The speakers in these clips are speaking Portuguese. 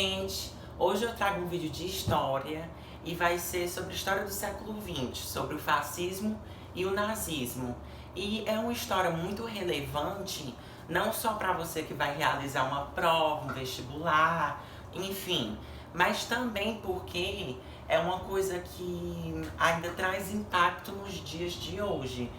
gente, hoje eu trago um vídeo de história e vai ser sobre a história do século XX, sobre o fascismo e o nazismo. E é uma história muito relevante, não só para você que vai realizar uma prova, um vestibular, enfim, mas também porque é uma coisa que ainda traz impacto nos dias de hoje.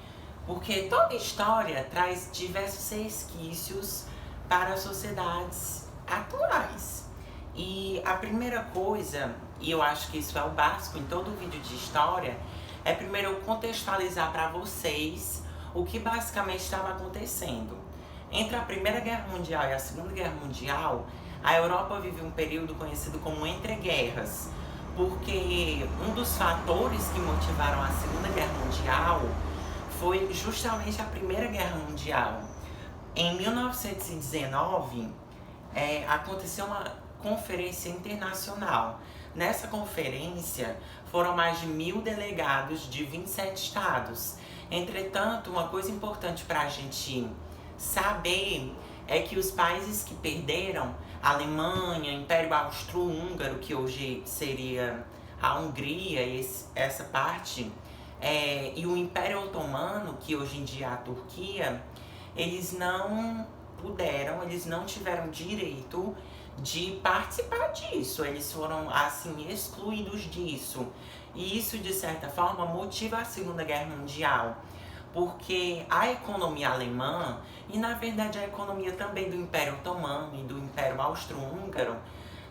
Porque toda história traz diversos resquícios para as sociedades atuais. E a primeira coisa, e eu acho que isso é o básico em todo vídeo de história, é primeiro eu contextualizar para vocês o que basicamente estava acontecendo. Entre a Primeira Guerra Mundial e a Segunda Guerra Mundial, a Europa vive um período conhecido como entreguerras, porque um dos fatores que motivaram a Segunda Guerra Mundial foi justamente a Primeira Guerra Mundial. Em 1919, aconteceu uma conferência internacional. Nessa conferência, foram mais de 1.000 delegados de 27 estados. Entretanto, uma coisa importante para a gente saber é que os países que perderam, a Alemanha, Império Austro-Húngaro, que hoje seria a Hungria, essa parte, e o Império Otomano, que hoje em dia é a Turquia, eles não tiveram direito de participar disso. Eles foram, assim, excluídos disso. E isso, de certa forma, motiva a Segunda Guerra Mundial. Porque a economia alemã, e na verdade a economia também do Império Otomano e do Império Austro-Húngaro,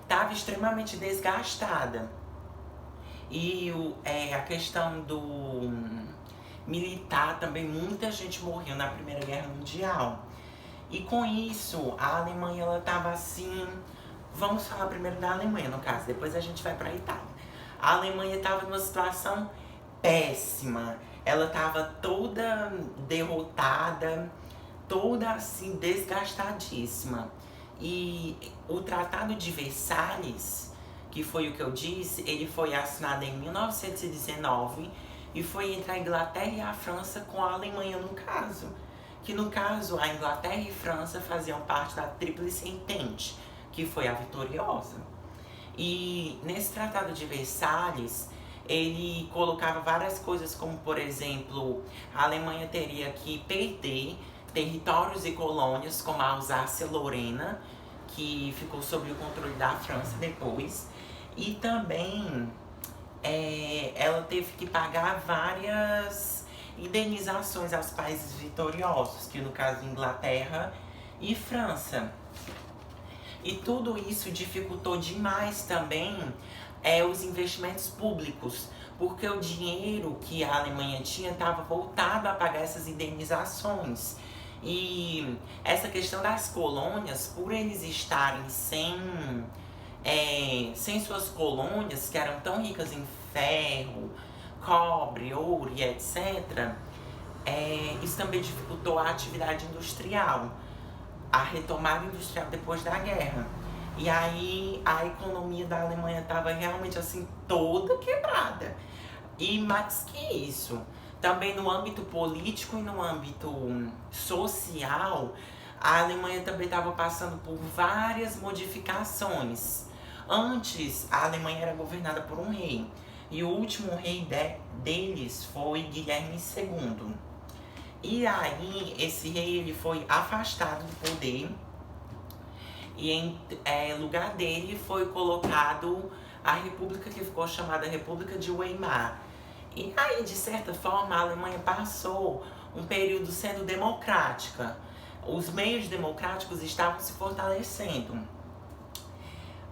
estava extremamente desgastada. E a questão do militar também, muita gente morreu na Primeira Guerra Mundial. E com isso, a Alemanha, ela estava assim... Vamos falar primeiro da Alemanha, no caso, depois a gente vai para a Itália. A Alemanha estava numa situação péssima. Ela estava toda derrotada, toda assim, desgastadíssima. E o Tratado de Versalhes, que foi o que eu disse, ele foi assinado em 1919 e foi entre a Inglaterra e a França, com a Alemanha no caso. Que no caso, a Inglaterra e a França faziam parte da Tríplice Entente, que foi a vitoriosa. E nesse Tratado de Versalhes, ele colocava várias coisas, como por exemplo, a Alemanha teria que perder territórios e colônias, como a Alsácia-Lorena, que ficou sob o controle da França depois, e também ela teve que pagar várias indenizações aos países vitoriosos, que no caso Inglaterra e França. E tudo isso dificultou demais também os investimentos públicos, porque o dinheiro que a Alemanha tinha estava voltado a pagar essas indenizações. E essa questão das colônias, por eles estarem sem suas colônias, que eram tão ricas em ferro, cobre, ouro e etc., isso também dificultou a atividade industrial, a retomada industrial depois da guerra. E aí a economia da Alemanha estava realmente assim toda quebrada. E mais que isso, também no âmbito político e no âmbito social, a Alemanha também estava passando por várias modificações. Antes, a Alemanha era governada por um rei, e o último rei deles foi Guilherme II. E aí, esse rei ele foi afastado do poder, e em lugar dele foi colocado a república que ficou chamada República de Weimar. E aí, de certa forma, a Alemanha passou um período sendo democrática. Os meios democráticos estavam se fortalecendo.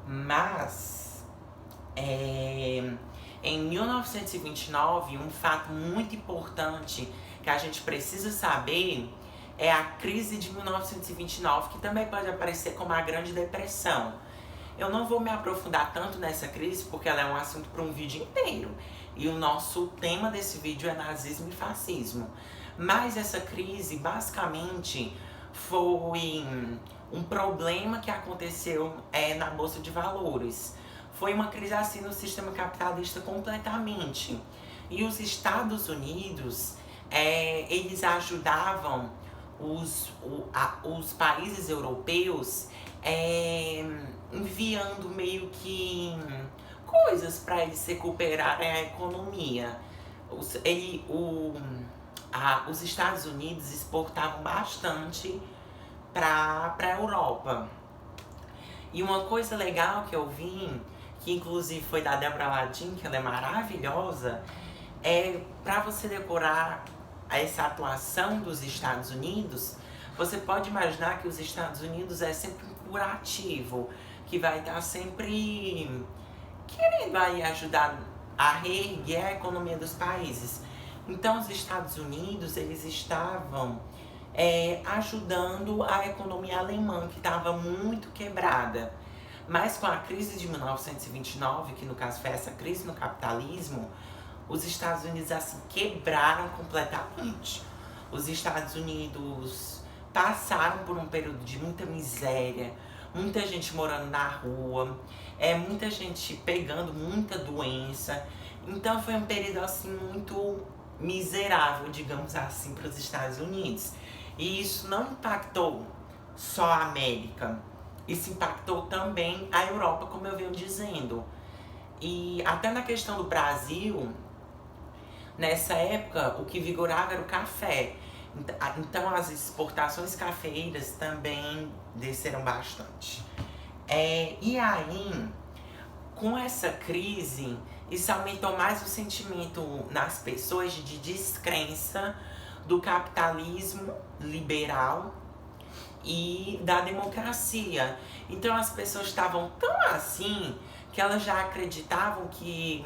Mas, em 1929, um fato muito importante que a gente precisa saber é a crise de 1929, que também pode aparecer como a Grande Depressão. Eu não vou me aprofundar tanto nessa crise, porque ela é um assunto para um vídeo inteiro. E o nosso tema desse vídeo é nazismo e fascismo. Mas essa crise, basicamente, foi um problema que aconteceu na Bolsa de Valores. Foi uma crise assim no sistema capitalista completamente. E os Estados Unidos, eles ajudavam os países europeus enviando meio que coisas para eles recuperarem a economia. Os Estados Unidos exportavam bastante para a Europa. E uma coisa legal que eu vi, que inclusive foi da Deborah Ladin, que ela é maravilhosa, é para você decorar essa atuação dos Estados Unidos, você pode imaginar que os Estados Unidos é sempre um curativo, que vai estar sempre querendo aí ajudar a reerguer a economia dos países. Então os Estados Unidos, eles estavam ajudando a economia alemã, que estava muito quebrada. Mas com a crise de 1929, que no caso foi essa crise no capitalismo, os Estados Unidos assim quebraram completamente. Os Estados Unidos passaram por um período de muita miséria, muita gente morando na rua, muita gente pegando muita doença. Então foi um período assim muito miserável, digamos assim, para os Estados Unidos. E isso não impactou só a América, isso impactou também a Europa, como eu venho dizendo. E até na questão do Brasil, nessa época, o que vigorava era o café. Então as exportações cafeeiras também desceram bastante. E aí, com essa crise, isso aumentou mais o sentimento nas pessoas de descrença do capitalismo liberal e da democracia. Então as pessoas estavam tão assim que elas já acreditavam que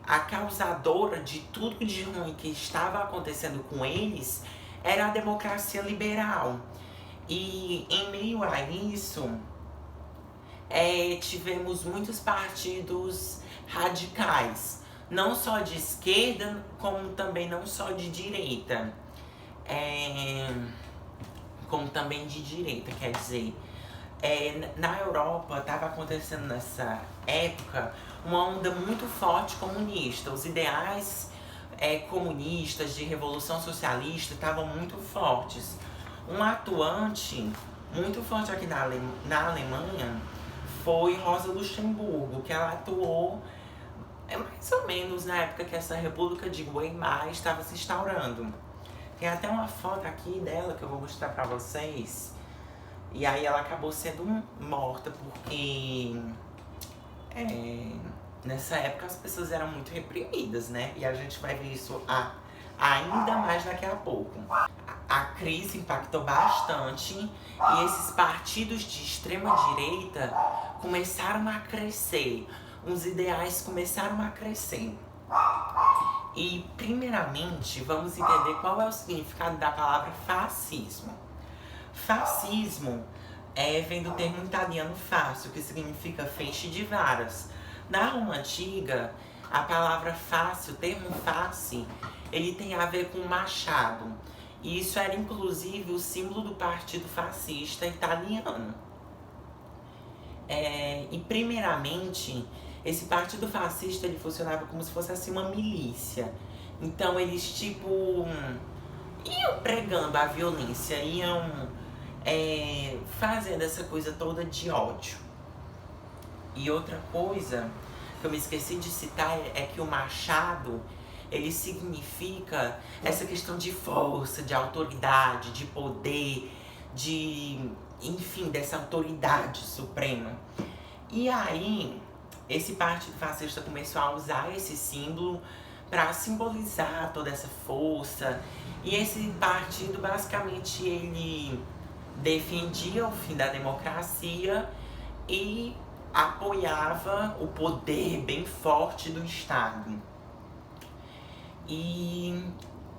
a causadora de tudo de ruim que estava acontecendo com eles era a democracia liberal. E em meio a isso, tivemos muitos partidos radicais, não só de esquerda, como também não só de direita. Como também de direita, quer dizer, na Europa estava acontecendo nessa época uma onda muito forte comunista. Os ideais comunistas de revolução socialista estavam muito fortes. Um atuante muito forte aqui na Alemanha foi Rosa Luxemburgo, que ela atuou mais ou menos na época que essa República de Weimar estava se instaurando. Tem até uma foto aqui dela que eu vou mostrar pra vocês. E aí ela acabou sendo morta porque nessa época as pessoas eram muito reprimidas, né? E a gente vai ver isso ainda mais daqui a pouco. A crise impactou bastante e esses partidos de extrema direita começaram a crescer. Os ideais começaram a crescer. E, primeiramente, vamos entender qual é o significado da palavra fascismo. Fascismo vem do termo italiano fascio, que significa feixe de varas. Na Roma Antiga, a palavra fascio, o termo face, ele tem a ver com machado. E isso era, inclusive, o símbolo do Partido Fascista Italiano. E, primeiramente, esse partido fascista, ele funcionava como se fosse assim uma milícia. Então eles iam pregando a violência, iam fazendo essa coisa toda de ódio. E outra coisa que eu me esqueci de citar é que o machado, ele significa essa questão de força, de autoridade, de poder, enfim, dessa autoridade suprema. E aí, esse partido fascista começou a usar esse símbolo para simbolizar toda essa força. E esse partido, basicamente, ele defendia o fim da democracia e apoiava o poder bem forte do Estado. E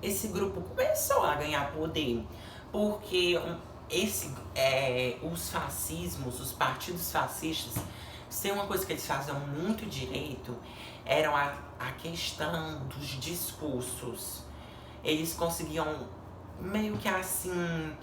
esse grupo começou a ganhar poder, porque os fascismos, os partidos fascistas, se tem uma coisa que eles faziam muito direito, era a questão dos discursos. Eles conseguiam meio que assim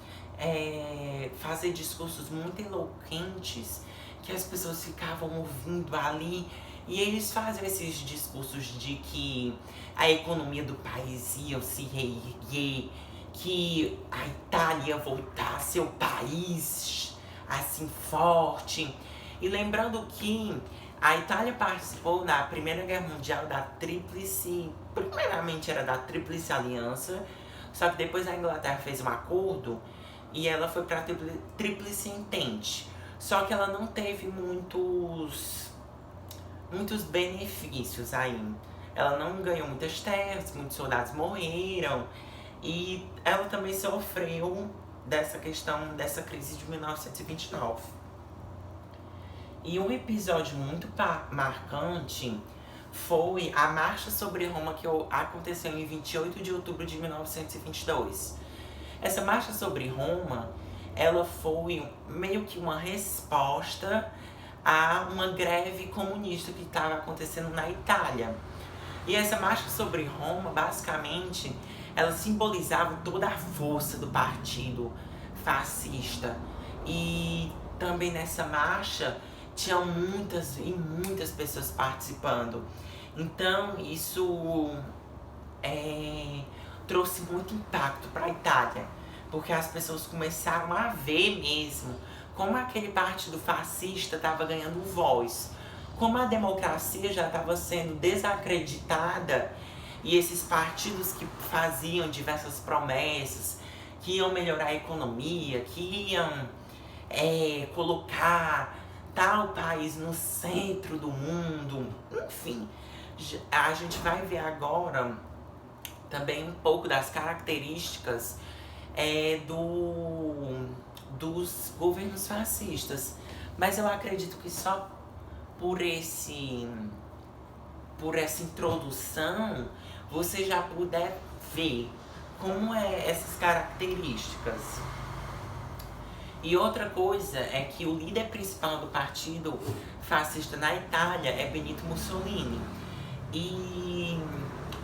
fazer discursos muito eloquentes que as pessoas ficavam ouvindo ali. E eles faziam esses discursos de que a economia do país ia se reerguer, que a Itália ia voltar a ser o país assim forte. E lembrando que a Itália participou na Primeira Guerra Mundial da Tríplice, primeiramente era da Tríplice Aliança, só que depois a Inglaterra fez um acordo e ela foi para a Tríplice Entente. Só que ela não teve muitos benefícios aí. Ela não ganhou muitas terras, muitos soldados morreram e ela também sofreu dessa questão, dessa crise de 1929. E um episódio muito marcante foi a Marcha sobre Roma, que aconteceu em 28 de outubro de 1922. Essa Marcha sobre Roma, ela foi meio que uma resposta a uma greve comunista que estava acontecendo na Itália. E essa Marcha sobre Roma, basicamente, ela simbolizava toda a força do partido fascista. E também nessa marcha tinham muitas pessoas participando. Então isso trouxe muito impacto para a Itália, porque as pessoas começaram a ver mesmo como aquele partido fascista estava ganhando voz, como a democracia já estava sendo desacreditada e esses partidos que faziam diversas promessas, que iam melhorar a economia, que iam colocar tal país no centro do mundo, enfim. A gente vai ver agora também um pouco das características dos governos fascistas. Mas eu acredito que só por essa introdução você já puder ver como essas características. E outra coisa é que o líder principal do partido fascista na Itália é Benito Mussolini. E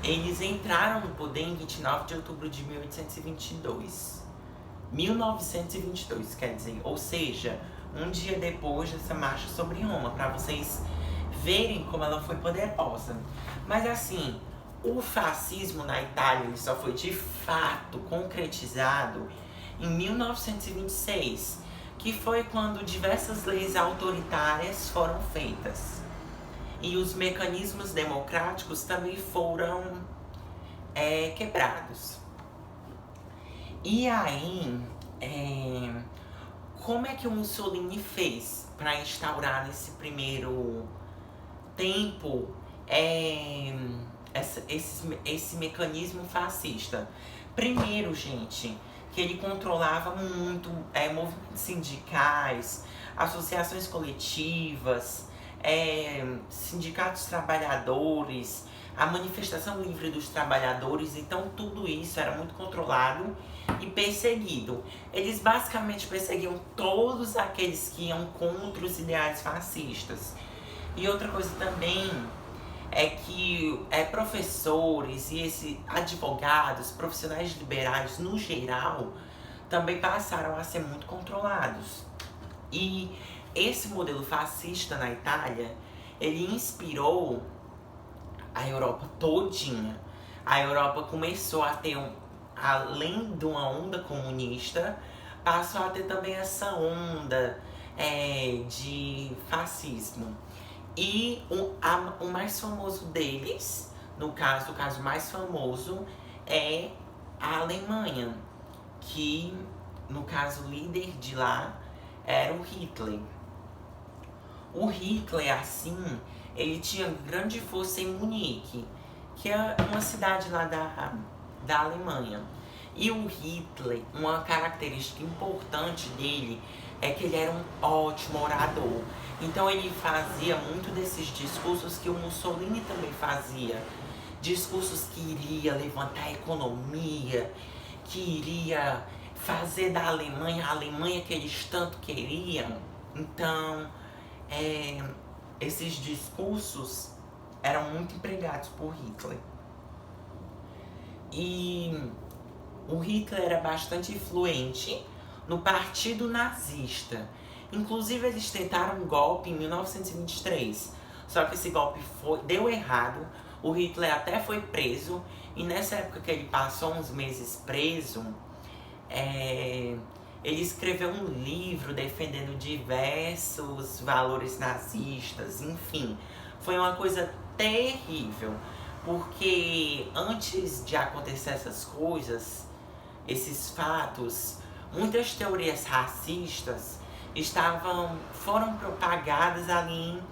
eles entraram no poder em 29 de outubro de 1822. 1922, quer dizer, ou seja, um dia depois dessa marcha sobre Roma, para vocês verem como ela foi poderosa. Mas assim, o fascismo na Itália ele só foi de fato concretizado em 1926, que foi quando diversas leis autoritárias foram feitas. E os mecanismos democráticos também foram quebrados. E aí, como é que o Mussolini fez para instaurar nesse primeiro tempo esse mecanismo fascista? Primeiro, gente, que ele controlava muito movimentos sindicais, associações coletivas, sindicatos trabalhadores, a manifestação livre dos trabalhadores. Então tudo isso era muito controlado e perseguido. Eles basicamente perseguiam todos aqueles que iam contra os ideais fascistas. E outra coisa também é que professores e advogados, profissionais liberais no geral, também passaram a ser muito controlados. E esse modelo fascista na Itália, ele inspirou a Europa todinha. A Europa começou a ter, além de uma onda comunista, passou a ter também essa onda de fascismo. E o mais famoso deles, o caso mais famoso é a Alemanha, que no caso o líder de lá era o Hitler. O Hitler, assim, ele tinha grande força em Munique, que é uma cidade lá da Alemanha. E o Hitler, uma característica importante dele é que ele era um ótimo orador. Então ele fazia muito desses discursos que o Mussolini também fazia. Discursos que iria levantar a economia, que iria fazer da Alemanha a Alemanha que eles tanto queriam. Então, esses discursos eram muito empregados por Hitler. E o Hitler era bastante influente no partido nazista. Inclusive, eles tentaram um golpe em 1923. Só que esse golpe deu errado. O Hitler até foi preso. E nessa época que ele passou uns meses preso, Ele escreveu um livro defendendo diversos valores nazistas, enfim. Foi uma coisa terrível, porque antes de acontecer essas coisas, esses fatos, muitas teorias racistas foram propagadas ali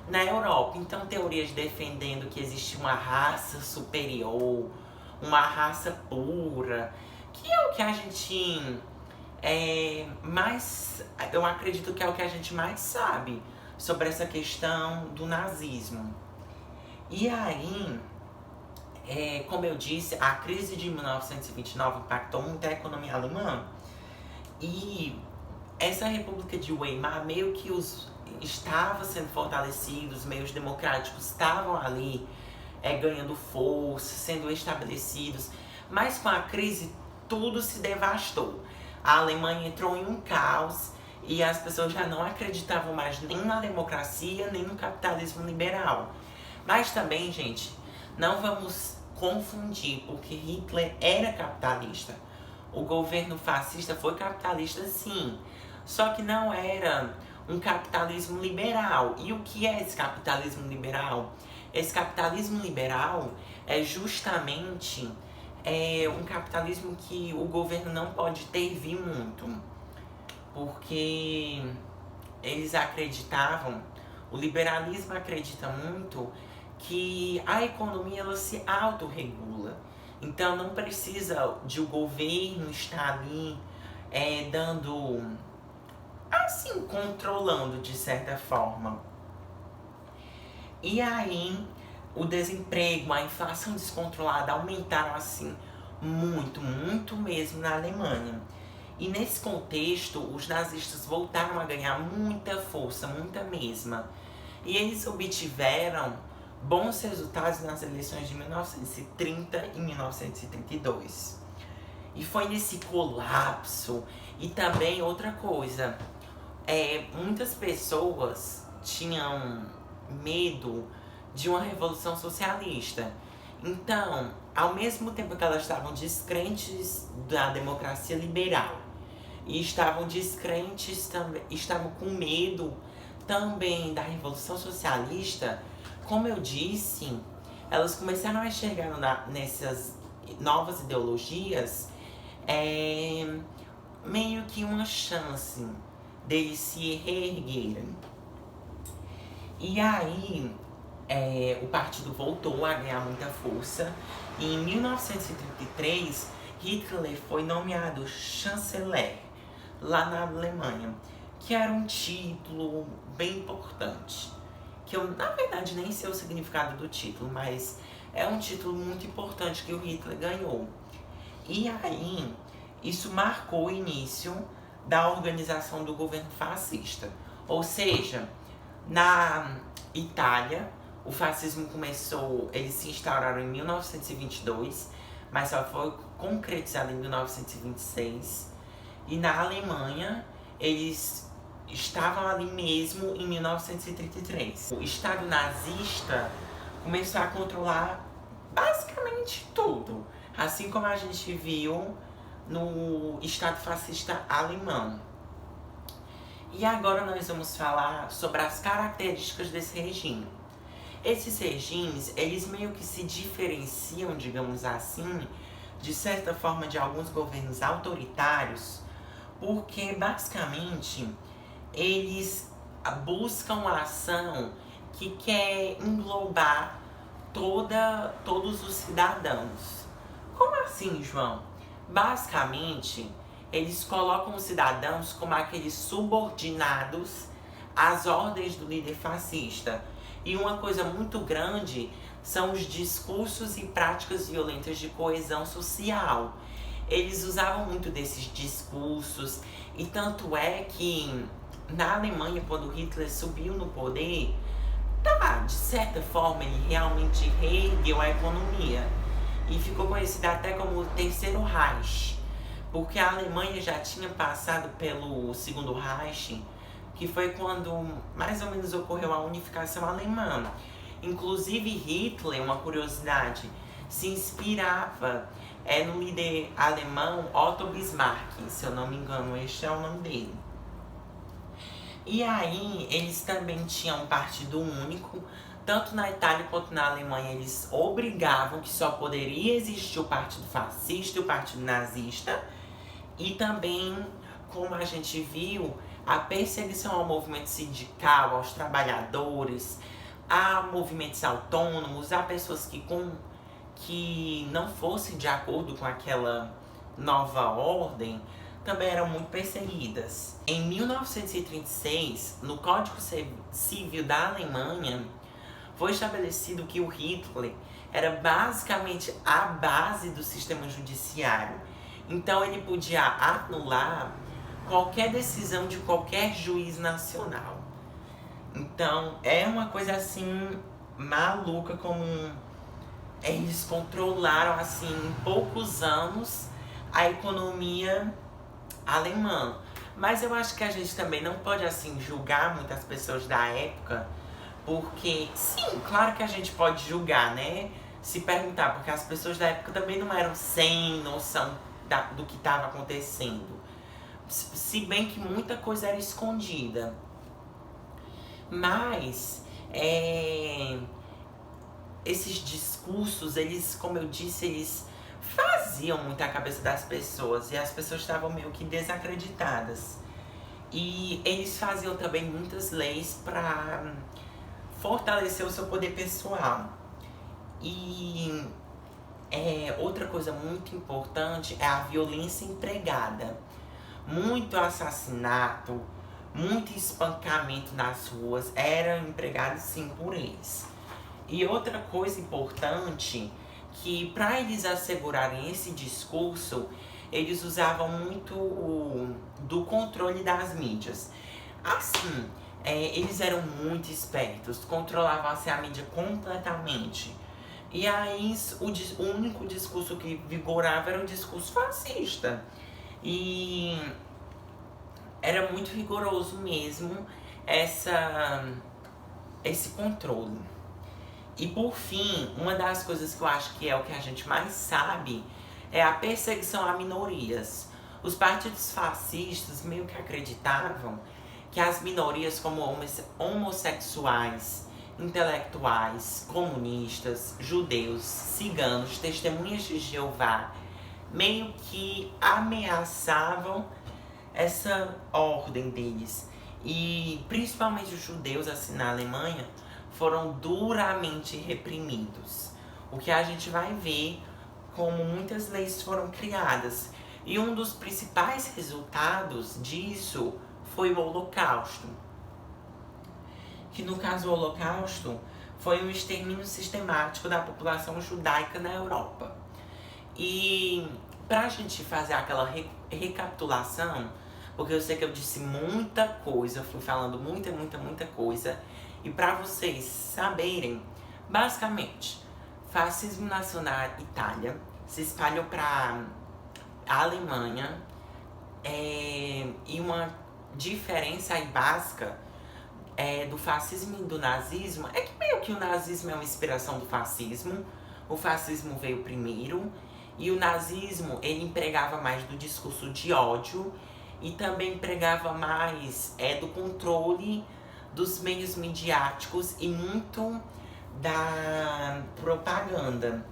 na Europa. Então, teorias defendendo que existe uma raça superior, uma raça pura, que é o que a gente eu acredito que é o que a gente mais sabe sobre essa questão do nazismo. E aí, como eu disse, a crise de 1929 impactou muito a economia alemã. E essa República de Weimar meio que estava sendo fortalecido, os meios democráticos estavam ali ganhando força, sendo estabelecidos. Mas com a crise tudo se devastou. A Alemanha entrou em um caos e as pessoas já não acreditavam mais nem na democracia, nem no capitalismo liberal. Mas também, gente, não vamos confundir, porque Hitler era capitalista. O governo fascista foi capitalista, sim, só que não era um capitalismo liberal. E o que é esse capitalismo liberal? Esse capitalismo liberal é justamente um capitalismo que o governo não pode intervir muito, porque eles acreditavam, o liberalismo acredita muito que a economia ela se autorregula. Então não precisa de o governo estar ali dando, assim, controlando de certa forma. E aí o desemprego, a inflação descontrolada aumentaram assim muito, muito mesmo na Alemanha. E nesse contexto, os nazistas voltaram a ganhar muita força, muita mesma. E eles obtiveram bons resultados nas eleições de 1930 e 1932. E foi nesse colapso. E também outra coisa, muitas pessoas tinham medo de uma revolução socialista. Então, ao mesmo tempo que elas estavam descrentes da democracia liberal e estavam descrentes também, estavam com medo também da revolução socialista, como eu disse, elas começaram a enxergar nessas novas ideologias meio que uma chance deles se reerguerem. E aí, o partido voltou a ganhar muita força e em 1933 Hitler foi nomeado chanceler lá na Alemanha, que era um título bem importante, que eu na verdade nem sei o significado do título, mas é um título muito importante que o Hitler ganhou. E aí isso marcou o início da organização do governo fascista, ou seja, na Itália o fascismo começou, eles se instauraram em 1922, mas só foi concretizado em 1926. E na Alemanha, eles estavam ali mesmo em 1933. O Estado nazista começou a controlar basicamente tudo, assim como a gente viu no Estado fascista alemão. E agora nós vamos falar sobre as características desse regime. Esses regimes, eles meio que se diferenciam, digamos assim, de certa forma de alguns governos autoritários, porque basicamente eles buscam a ação que quer englobar todos os cidadãos. Como assim, João? Basicamente, eles colocam os cidadãos como aqueles subordinados às ordens do líder fascista. E uma coisa muito grande são os discursos e práticas violentas de coesão social. Eles usavam muito desses discursos, e tanto é que na Alemanha, quando Hitler subiu no poder, de certa forma ele realmente reergueu a economia e ficou conhecida até como o Terceiro Reich, porque a Alemanha já tinha passado pelo Segundo Reich, que foi quando mais ou menos ocorreu a unificação alemã. Inclusive Hitler, uma curiosidade, se inspirava é no líder alemão Otto Bismarck, se eu não me engano, este é o nome dele. E aí, eles também tinham um partido único, tanto na Itália quanto na Alemanha, eles obrigavam que só poderia existir o partido fascista e o partido nazista. E também, como a gente viu, a perseguição ao movimento sindical, aos trabalhadores, a movimentos autônomos, a pessoas que não fossem de acordo com aquela nova ordem, também eram muito perseguidas. Em 1936, no Código Civil da Alemanha, foi estabelecido que o Hitler era basicamente a base do sistema judiciário. Então ele podia anular qualquer decisão de qualquer juiz nacional. Então é uma coisa assim maluca como eles controlaram assim em poucos anos a economia alemã. Mas eu acho que a gente também não pode assim julgar muitas pessoas da época, porque sim, claro que a gente pode julgar, né? Se perguntar, porque as pessoas da época também não eram sem noção do que estava acontecendo. Se bem que muita coisa era escondida. Mas esses discursos, eles, como eu disse, eles faziam muito a cabeça das pessoas. E as pessoas estavam meio que desacreditadas. E eles faziam também muitas leis para fortalecer o seu poder pessoal. E outra coisa muito importante é a violência empregada. Muito assassinato, muito espancamento nas ruas eram empregados sim por eles. E outra coisa importante, que para eles assegurarem esse discurso, eles usavam muito do controle das mídias. Assim, eles eram muito espertos, controlavam assim, a mídia completamente. E aí o único discurso que vigorava era o discurso fascista. E era muito rigoroso mesmo esse controle. E por fim, uma das coisas que eu acho que é o que a gente mais sabe é a perseguição a minorias. Os partidos fascistas meio que acreditavam que as minorias como homossexuais, intelectuais, comunistas, judeus, ciganos, testemunhas de Jeová, meio que ameaçavam essa ordem deles. E principalmente os judeus, assim, na Alemanha, foram duramente reprimidos. O que a gente vai ver como muitas leis foram criadas. E um dos principais resultados disso foi o Holocausto. Que no caso o Holocausto foi um extermínio sistemático da população judaica na Europa. E pra gente fazer aquela recapitulação, porque eu sei que eu disse muita coisa, fui falando muita coisa, e pra vocês saberem, basicamente, fascismo nasceu na Itália, se espalhou pra Alemanha, e uma diferença aí básica do fascismo e do nazismo é que meio que o nazismo é uma inspiração do fascismo, o fascismo veio primeiro, e o nazismo ele empregava mais do discurso de ódio e também empregava mais do controle dos meios midiáticos e muito da propaganda.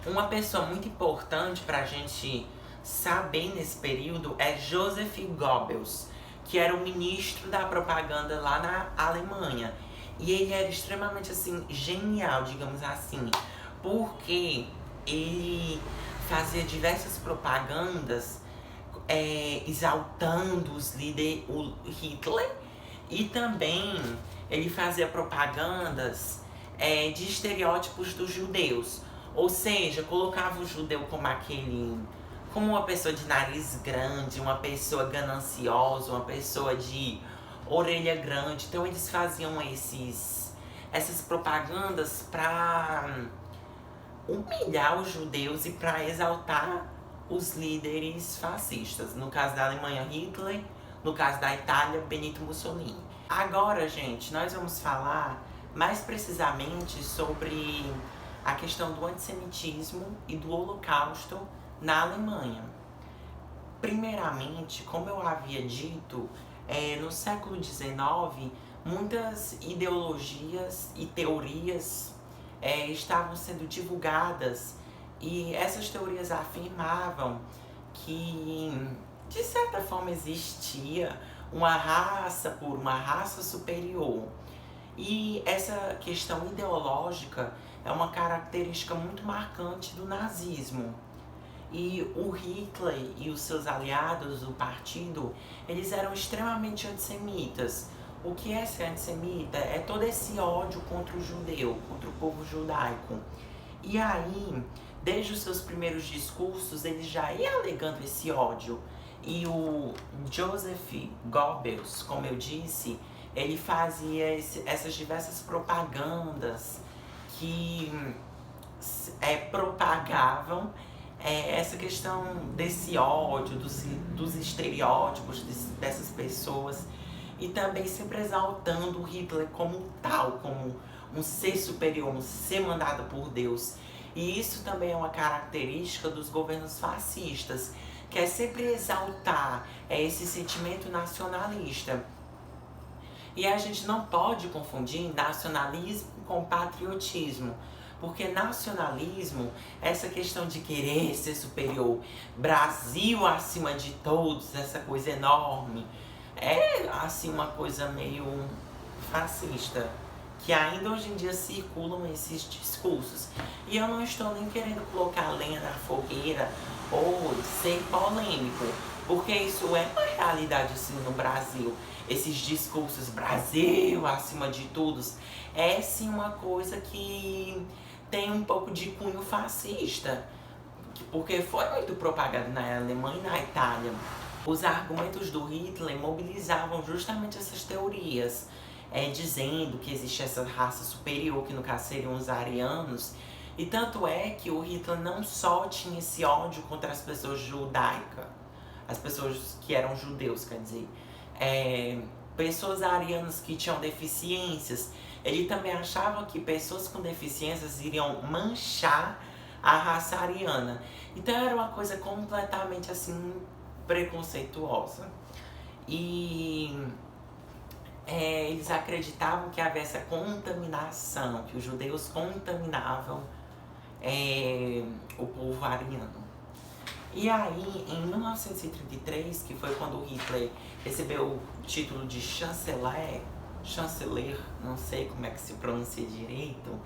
Uma pessoa muito importante pra gente saber nesse período é Joseph Goebbels, que era o ministro da propaganda lá na Alemanha. E ele era extremamente, assim, genial, digamos assim, porque ele fazia diversas propagandas exaltando o Hitler, e também ele fazia propagandas de estereótipos dos judeus. Ou seja, colocava o judeu como uma pessoa de nariz grande, uma pessoa gananciosa, uma pessoa de orelha grande. Então eles faziam essas propagandas para humilhar os judeus e para exaltar os líderes fascistas. No caso da Alemanha, Hitler. No caso da Itália, Benito Mussolini. Agora, gente, nós vamos falar mais precisamente sobre a questão do antissemitismo e do Holocausto na Alemanha. Primeiramente, como eu havia dito, no século XIX, muitas ideologias e teorias estavam sendo divulgadas, e essas teorias afirmavam que, de certa forma, existia uma raça por uma raça superior. E essa questão ideológica é uma característica muito marcante do nazismo. E o Hitler e os seus aliados do partido, eles eram extremamente antissemitas. O que é ser antissemita? É todo esse ódio contra o judeu, contra o povo judaico. E aí, desde os seus primeiros discursos, ele já ia alegando esse ódio. E o Joseph Goebbels, como eu disse, ele fazia essas diversas propagandas que propagavam essa questão desse ódio, dos estereótipos dessas pessoas, e também sempre exaltando o Hitler como tal, como um ser superior, um ser mandado por Deus. E isso também é uma característica dos governos fascistas, que é sempre exaltar esse sentimento nacionalista. E a gente não pode confundir nacionalismo com patriotismo, porque nacionalismo, essa questão de querer ser superior, Brasil acima de todos, essa coisa enorme, é assim uma coisa meio fascista, que ainda hoje em dia circulam esses discursos. E eu não estou nem querendo colocar lenha na fogueira ou ser polêmico, porque isso é uma realidade assim no Brasil. Esses discursos Brasil acima de todos é sim uma coisa que tem um pouco de cunho fascista, porque foi muito propagado na Alemanha e na Itália. Os argumentos do Hitler mobilizavam justamente essas teorias, dizendo que existe essa raça superior, que no caso seriam os arianos. E tanto é que o Hitler não só tinha esse ódio contra as pessoas judaicas, as pessoas que eram judeus, quer dizer, pessoas arianas que tinham deficiências. Ele também achava que pessoas com deficiências iriam manchar a raça ariana. Então era uma coisa completamente assim preconceituosa. E eles acreditavam que havia essa contaminação, que os judeus contaminavam o povo ariano. E aí, em 1933, que foi quando Hitler recebeu o título de chanceler, não sei como é que se pronuncia direito,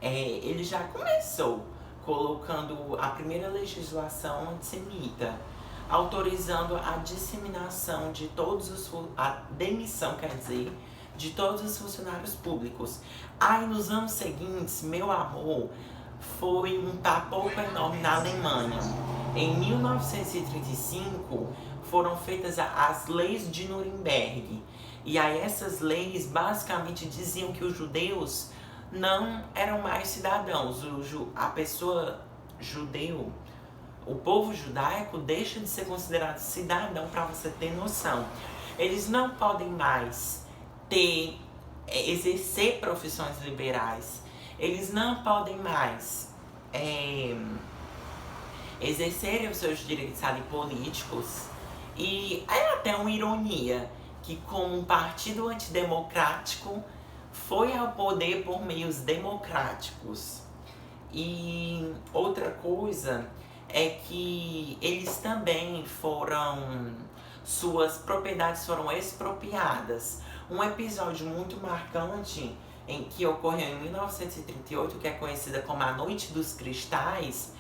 ele já começou colocando a primeira legislação antissemita, autorizando a disseminação de a demissão, quer dizer, de todos os funcionários públicos. Aí nos anos seguintes, meu amor, foi um papoco enorme na Alemanha. Em 1935 foram feitas as leis de Nuremberg. E aí essas leis basicamente diziam que os judeus não eram mais cidadãos. A pessoa judeu, o povo judaico deixa de ser considerado cidadão, para você ter noção. Eles não podem mais exercer profissões liberais. Eles não podem mais exercerem os seus direitos ali políticos. E é até uma ironia que, como um partido antidemocrático, foi ao poder por meios democráticos. E outra coisa é que eles também suas propriedades foram expropriadas. Um episódio muito marcante que ocorreu em 1938, que é conhecida como a Noite dos Cristais,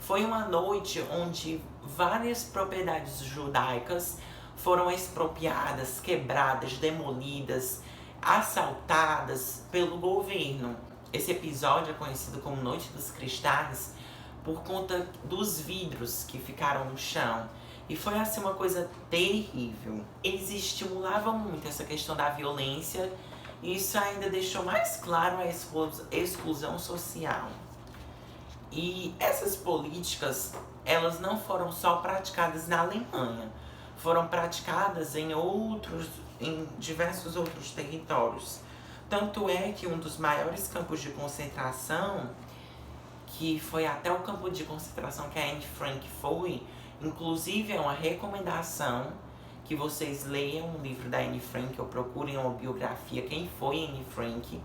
foi uma noite onde várias propriedades judaicas foram expropriadas, quebradas, demolidas, assaltadas pelo governo. Esse episódio é conhecido como Noite dos Cristais por conta dos vidros que ficaram no chão. E foi assim uma coisa terrível. Eles estimulavam muito essa questão da violência, e isso ainda deixou mais claro a exclusão social. E essas políticas, elas não foram só praticadas na Alemanha, foram praticadas em diversos outros territórios. Tanto é que um dos maiores campos de concentração que foi até o campo de concentração que a Anne Frank foi. Inclusive é uma recomendação que vocês leiam o livro da Anne Frank, ou procurem uma biografia, quem foi Anne Frank.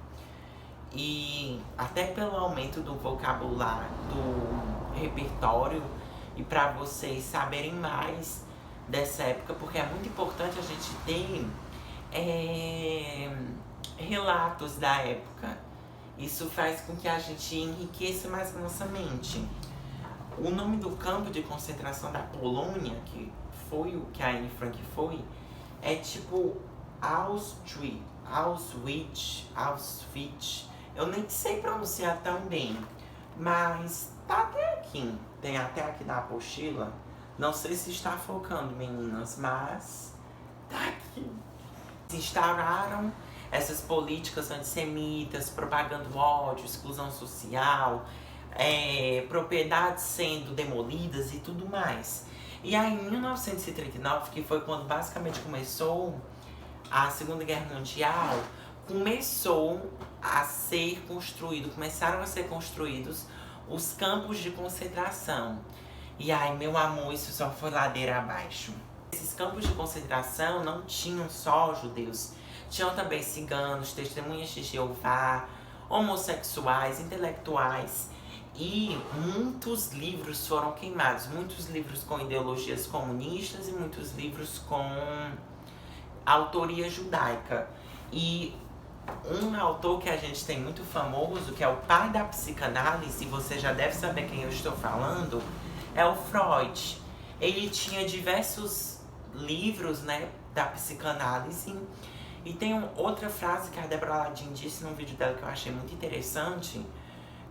E até pelo aumento do vocabulário, do repertório, e para vocês saberem mais dessa época, porque é muito importante a gente ter relatos da época. Isso faz com que a gente enriqueça mais a nossa mente. O nome do campo de concentração da Polônia, que foi o que a Anne Frank foi, é tipo Auschwitz. Eu nem sei pronunciar tão bem, mas tá até aqui. Tem até aqui na apostila. Não sei se está focando, meninas, mas tá aqui. Se instauraram essas políticas antissemitas, propagando ódio, exclusão social, propriedades sendo demolidas e tudo mais. E aí, em 1939, que foi quando basicamente começou a Segunda Guerra Mundial, começaram a ser construídos os campos de concentração. E aí, meu amor, isso só foi ladeira abaixo. Esses campos de concentração não tinham só judeus, tinham também ciganos, testemunhas de Jeová, homossexuais, intelectuais. E muitos livros foram queimados, muitos livros com ideologias comunistas e muitos livros com autoria judaica. E um autor que a gente tem muito famoso, que é o pai da psicanálise, você já deve saber quem eu estou falando, é o Freud. Ele tinha diversos livros, né, da psicanálise. E tem outra frase que a Deborah Ladin disse num vídeo dela que eu achei muito interessante,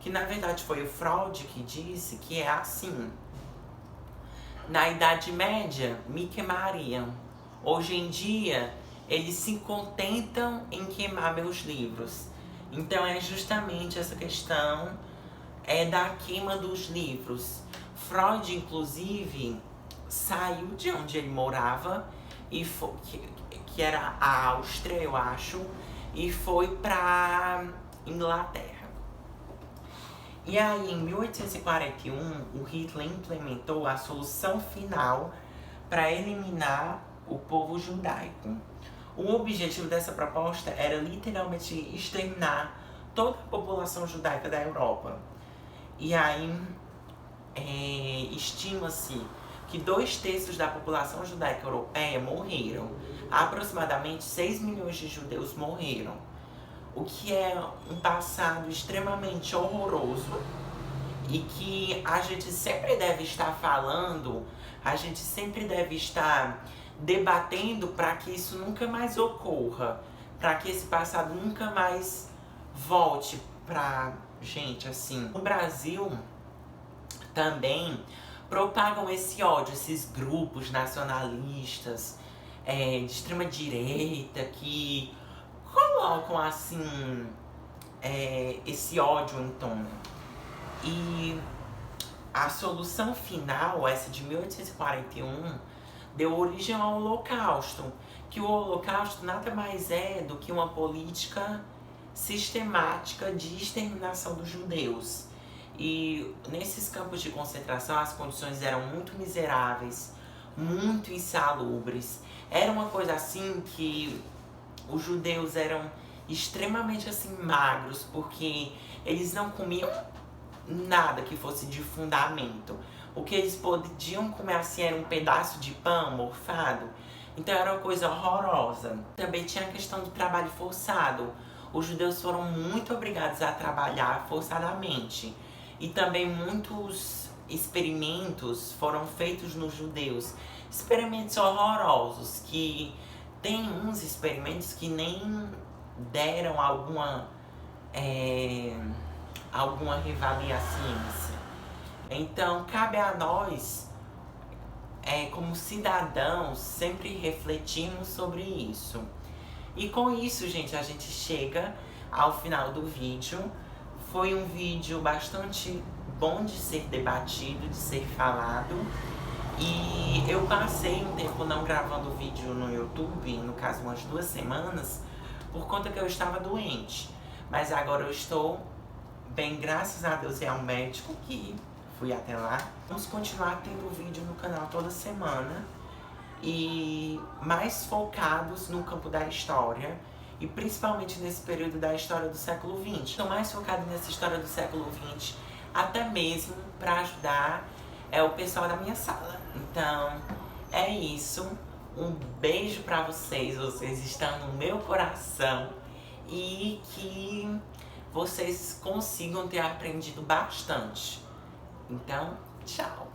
que na verdade foi o Freud que disse, que é assim: na Idade Média me queimariam, hoje em dia eles se contentam em queimar meus livros. Então é justamente essa questão da queima dos livros. Freud, inclusive, saiu de onde ele morava, e foi, que era a Áustria, eu acho, e foi para Inglaterra. E aí, em 1841, o Hitler implementou a solução final para eliminar o povo judaico. O objetivo dessa proposta era literalmente exterminar toda a população judaica da Europa. E aí, estima-se que 2/3 da população judaica europeia morreram. Aproximadamente 6 milhões de judeus morreram. O que é um passado extremamente horroroso e que a gente sempre deve estar falando, a gente sempre deve estar debatendo para que isso nunca mais ocorra, para que esse passado nunca mais volte pra gente, assim. No Brasil também propagam esse ódio, esses grupos nacionalistas de extrema direita que colocam assim esse ódio em tona. E a solução final, essa de 1841, deu origem ao Holocausto, que o Holocausto nada mais é do que uma política sistemática de exterminação dos judeus. E nesses campos de concentração as condições eram muito miseráveis, muito insalubres. Era uma coisa assim que os judeus eram extremamente assim magros, porque eles não comiam nada que fosse de fundamento. O que eles podiam comer assim era um pedaço de pão morfado. Então era uma coisa horrorosa. Também tinha a questão do trabalho forçado. Os judeus foram muito obrigados a trabalhar forçadamente. E também muitos experimentos foram feitos nos judeus. Experimentos horrorosos, que tem uns experimentos que nem deram alguma revalia à ciência. Então, cabe a nós, como cidadãos, sempre refletirmos sobre isso. E com isso, gente, a gente chega ao final do vídeo. Foi um vídeo bastante bom de ser debatido, de ser falado. E eu passei um tempo não gravando vídeo no YouTube, no caso umas 2 semanas, por conta que eu estava doente. Mas agora eu estou Bem, graças a Deus é um médico que fui até lá. Vamos continuar tendo vídeo no canal toda semana. E mais focados no campo da história. E principalmente nesse período da história do século XX. Estou mais focado nessa história do século XX. Até mesmo para ajudar o pessoal da minha sala. Então, é isso. Um beijo pra vocês. Vocês estão no meu coração. E que vocês consigam ter aprendido bastante. Então, tchau!